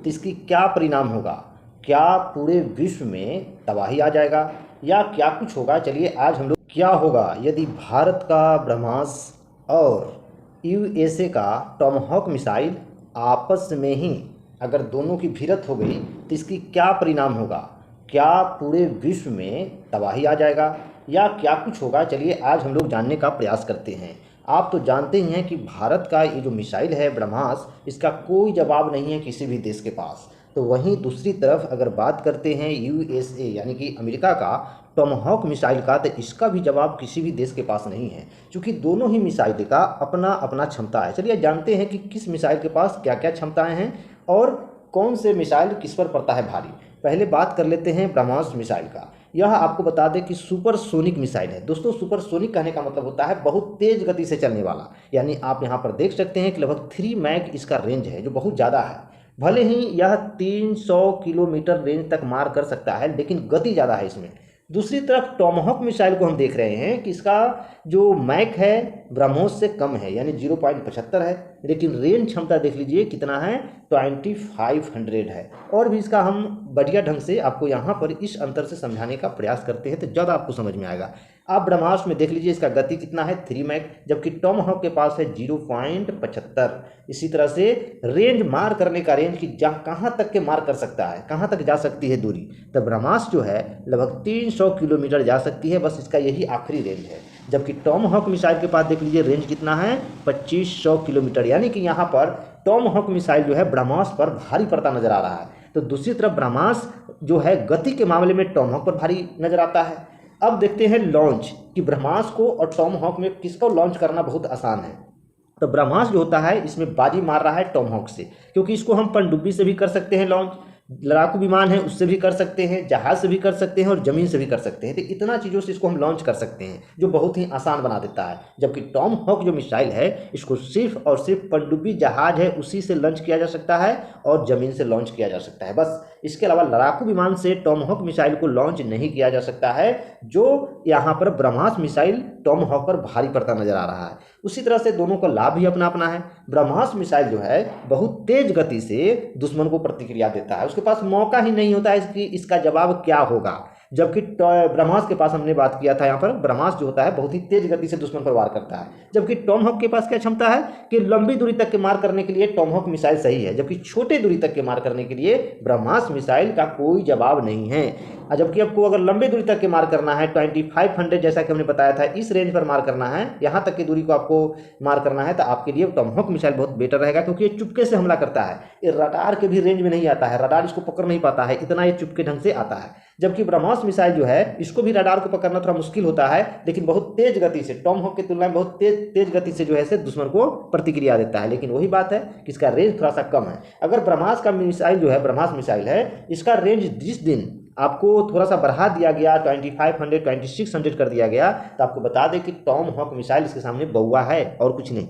तो इसकी क्या परिणाम होगा? क्या पूरे विश्व में तबाही आ जाएगा या क्या कुछ होगा? चलिए आज हम लोग क्या होगा यदि भारत का ब्रह्मास्त्र और यूएसए का टॉमहॉक मिसाइल आपस में ही अगर दोनों की भिड़ंत हो गई तो इसकी क्या परिणाम होगा? क्या पूरे विश्व में तबाही आ जाएगा या क्या कुछ होगा? चलिए आज हम लोग जानने का प्रयास करते हैं। आप तो जानते ही हैं कि भारत का ये जो मिसाइल है ब्रह्मास्त्र, इसका कोई जवाब नहीं है किसी भी देश के पास। तो वहीं दूसरी तरफ अगर बात करते हैं यूएसए यानी कि अमेरिका का टॉमहॉक मिसाइल का, तो इसका भी जवाब किसी भी देश के पास नहीं है, क्योंकि दोनों ही मिसाइल का अपना अपना क्षमता है। चलिए जानते हैं कि किस मिसाइल के पास क्या क्या क्षमताएं हैं और कौन से मिसाइल किस पर पड़ता है भारी। पहले बात कर लेते हैं ब्रह्मास्त्र मिसाइल का। यह आपको बता दें कि सुपरसोनिक मिसाइल है। दोस्तों सुपरसोनिक कहने का मतलब होता है बहुत तेज गति से चलने वाला, यानी आप यहाँ पर देख सकते हैं कि लगभग 3 मैक इसका रेंज है, जो बहुत ज़्यादा है। भले ही यह 300 किलोमीटर रेंज तक मार कर सकता है, लेकिन गति ज़्यादा है इसमें। दूसरी तरफ टॉमहॉक मिसाइल को हम देख रहे हैं कि इसका जो मैक है ब्रह्मोस से कम है, यानी 0.75 है, लेकिन रेंज क्षमता देख लीजिए कितना है, 2500 है। और भी इसका हम बढ़िया ढंग से आपको यहाँ पर इस अंतर से समझाने का प्रयास करते हैं तो ज़्यादा आपको समझ में आएगा। आप ब्रह्मास्त्र में देख लीजिए इसका गति कितना है, 3 मैक, जबकि टॉमहॉक के पास है 0.75। इसी तरह से रेंज मार करने का रेंज कि जहाँ कहाँ तक के मार कर सकता है, कहाँ तक जा सकती है दूरी, तो ब्रह्मास्त्र जो है लगभग 300 किलोमीटर जा सकती है, बस इसका यही आखिरी रेंज है। जबकि टॉमहॉक मिसाइल के पास देख लीजिए रेंज कितना है, 2500 किलोमीटर, यानी कि यहाँ पर टॉमहॉक मिसाइल जो है ब्रह्मास्त्र पर भारी पड़ता नजर आ रहा है। तो दूसरी तरफ ब्रह्मास्त्र जो है गति के मामले में टॉमहॉक पर भारी नजर आता है। अब देखते हैं लॉन्च कि ब्रह्मास्त्र को और टॉमहॉक में किसको लॉन्च करना बहुत आसान है। तो ब्रह्मास्त्र जो होता है इसमें बाजी मार रहा है टॉमहॉक से, क्योंकि इसको हम पनडुब्बी से भी कर सकते हैं लॉन्च, लड़ाकू विमान है उससे भी कर सकते हैं, जहाज से भी कर सकते हैं और ज़मीन से भी कर सकते हैं। तो इतना चीज़ों से इसको हम लॉन्च कर सकते हैं, जो बहुत ही आसान बना देता है। जबकि टॉमहॉक जो मिसाइल है इसको सिर्फ और सिर्फ पनडुब्बी जहाज है उसी से लॉन्च किया जा सकता है और ज़मीन से लॉन्च किया जा सकता है, बस। इसके अलावा लड़ाकू विमान से टॉमहॉक मिसाइल को लॉन्च नहीं किया जा सकता है, जो यहाँ पर ब्रह्मास्त्र मिसाइल टॉमहॉक पर भारी पड़ता नजर आ रहा है। उसी तरह से दोनों का लाभ भी अपना अपना है। ब्रह्मास्त्र मिसाइल जो है बहुत तेज गति से दुश्मन को प्रतिक्रिया देता है, उसके पास मौका ही नहीं होता है कि इसका जवाब क्या होगा। जबकि ब्रह्मास्त्र के पास हमने बात किया था, यहाँ पर ब्रह्मास्त्र जो होता है बहुत ही तेज गति से दुश्मन पर वार करता है। जबकि टॉमहॉक के पास क्या क्षमता है कि लंबी दूरी तक के मार करने के लिए टॉमहॉक मिसाइल सही है, जबकि छोटे दूरी तक के मार करने के लिए ब्रह्मास्त्र मिसाइल का कोई जवाब नहीं है। जबकि आपको अगर लंबी दूरी तक के मार करना है 2500, जैसा कि हमने बताया था, इस रेंज पर मार करना है, यहाँ तक की दूरी को आपको मार करना है, तो आपके लिए टॉमहॉक मिसाइल बहुत बेटर रहेगा, क्योंकि ये चुपके से हमला करता है। ये रडार के भी रेंज में नहीं आता है, रडार इसको पकड़ नहीं पाता है, इतना ये चुपके ढंग से आता है। जबकि ब्रह्मास्त्र मिसाइल जो है इसको भी रडार को पकड़ना थोड़ा मुश्किल होता है, लेकिन बहुत तेज गति से, टॉमहॉक की तुलना में बहुत तेज गति से जो है से दुश्मन को प्रतिक्रिया देता है। लेकिन वही बात है कि इसका रेंज थोड़ा सा कम है। अगर ब्रह्मास्त्र का मिसाइल जो है, ब्रह्मास्त्र मिसाइल है, इसका रेंज जिस दिन आपको थोड़ा सा बढ़ा दिया गया, 2500 2600 कर दिया गया, तो आपको बता दें कि टॉमहॉक मिसाइल इसके सामने बउआ है और कुछ नहीं।